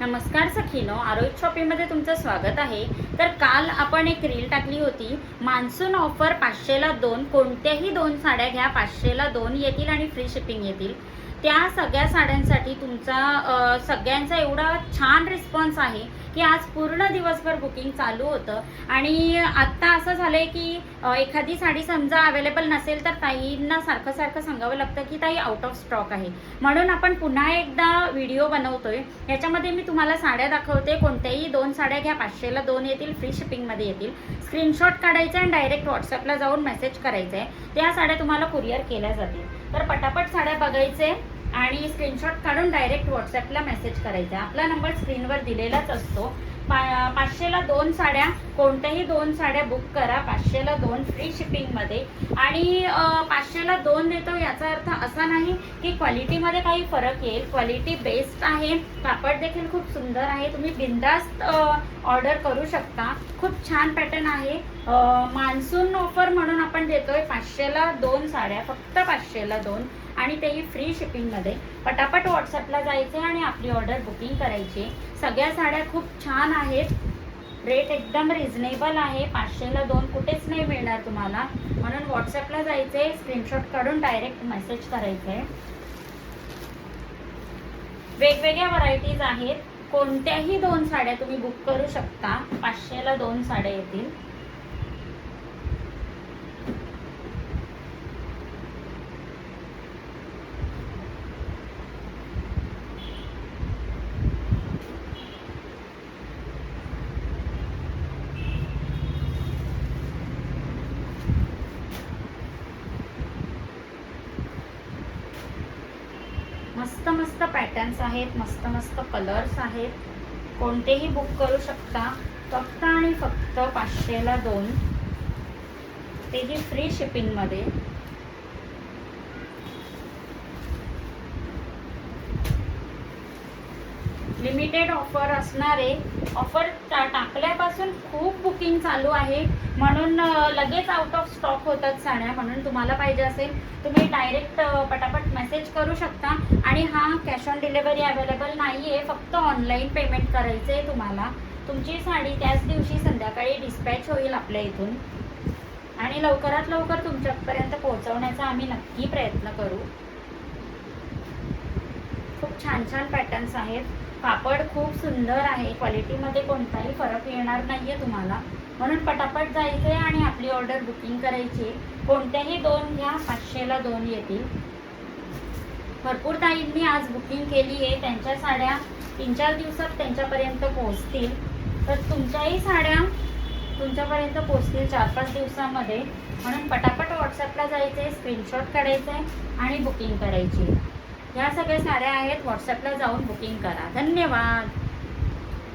नमस्कार सखीनो, आरोग्य शॉपिंगमध्ये तुमचं स्वागत आहे। तर काल आपण एक रील टाकली होती, मान्सून ऑफर 500 ला 2, कोणत्याही 2 साड्या घ्या 500 ला 2 येतील आणि फ्री शिपिंग येतील। त्या सगळ्या साड्यांसाठी तुमचा सगळ्यांचा एवढा छान रिस्पॉन्स आहे की आज पूर्ण दिवसभर बुकिंग चालू होतं। आणि आत्ता असं झालंय की एखादी साडी समजा अवेलेबल नसेल तर ताईंना सारखं सारखं सांगावं लागतं की ताई आउट ऑफ स्टॉक आहे, म्हणून आपण पुन्हा एकदा व्हिडिओ बनवतोय। याच्यामध्ये मी तुम्हाला साड्या दाखवते, कोणत्याही 2 साड्या घ्या 500 ला 2 येतील, फ्री शिपिंगमध्ये येतील। स्क्रीनशॉट काढायचा आणि डायरेक्ट व्हॉट्सअपला जाऊन मेसेज करायचा आहे, त्या साड्या तुम्हाला कुरिअर केल्या जातील। तर पटापट साड्या बघायचे आणि स्क्रीनशॉट काढून डायरेक्ट व्हॉट्सअपला मेसेज करायचा। आपला नंबर स्क्रीनवर दिलेलाच असतो। 500 ला 2 साड्या, कोणत्याही 2 साड्या बुक करा 500 ला 2 फ्री शिपिंगमध्ये। आणि 500 ला 2 देतो याचा अर्थ असा नाही की क्वालिटीमध्ये काही फरक येईल, क्वालिटी बेस्ट आहे, कापड देखील खूप सुंदर आहे, तुम्ही बिंदास्त ऑर्डर करू शकता। खूप छान पॅटर्न आहे, मान्सून ऑफर म्हणून आपण देतोय 500 ला 2 साड्या, फक्त 500 ला 2 आणि तेही फ्री शिपिंगमध्ये। पटापट व्हॉट्सअपला जायचे आणि आपली ऑर्डर बुकिंग करायची। सगळ्या साड्या खूप छान आहेत, रेट एकदम रिझनेबल आहे, 500 ला 2 कुठेच नाही मिळणार तुम्हाला, म्हणून व्हॉट्सअपला जायचे, स्क्रीनशॉट काढून डायरेक्ट मेसेज करायचे। वेगवेगळ्या व्हरायटीज आहेत, कोणत्याही 2 साड्या तुम्ही बुक करू शकता, 500 ला 2 साड्या येतील। मस्त मस्त पॅटर्न्स आहेत, मस्त मस्त कलर्स आहेत, कोणतेही बुक करू शकता, फक्त आणि फक्त 500 ला 2, तेही फ्री शिपिंगमध्ये। लिमिटेड ऑफर असणारे, ऑफर टाकल्यापासून खूप बुकिंग चालू आहे, म्हणून लगेच आउट ऑफ स्टॉक होतात साड्या, म्हणून तुम्हाला पाहिजे असेल तुम्ही डायरेक्ट पटापट मेसेज करू शकता। आणि हा कॅश ऑन डिलिव्हरी अवेलेबल नाही आहे, फक्त ऑनलाईन पेमेंट करायचं आहे तुम्हाला। तुमची साडी त्याच दिवशी संध्याकाळी डिस्पॅच होईल आपल्या इथून आणि लवकरात लवकर तुमच्यापर्यंत पोहोचवण्याचा आम्ही नक्की प्रयत्न करू। खूप छान छान पॅटर्न्स आहेत, कापड खूप सुंदर आहे, क्वालिटीमध्ये कोणताही फरक येणार नाहीये तुम्हाला, म्हणून पटापट जायचे आणि आपली ऑर्डर बुकिंग करायची। कोणत्याही 2 घ्या 500 ला 2 येतील। भरपूर ताईंनी आज बुकिंग केली आहे, त्यांच्या साड्या 3-4 दिवसात त्यांच्यापर्यंत पोहोचतील, तर तुमच्याही साड्या तुमच्यापर्यंत पोहोचतील 4-5 दिवसामध्ये, म्हणून पटापट व्हॉट्सअपला जायचे, स्क्रीनशॉट काढायचे आणि बुकिंग करायची। ह्या सगळ्या साड्या आहेत, व्हॉट्सअपला जाऊन बुकिंग करा। धन्यवाद।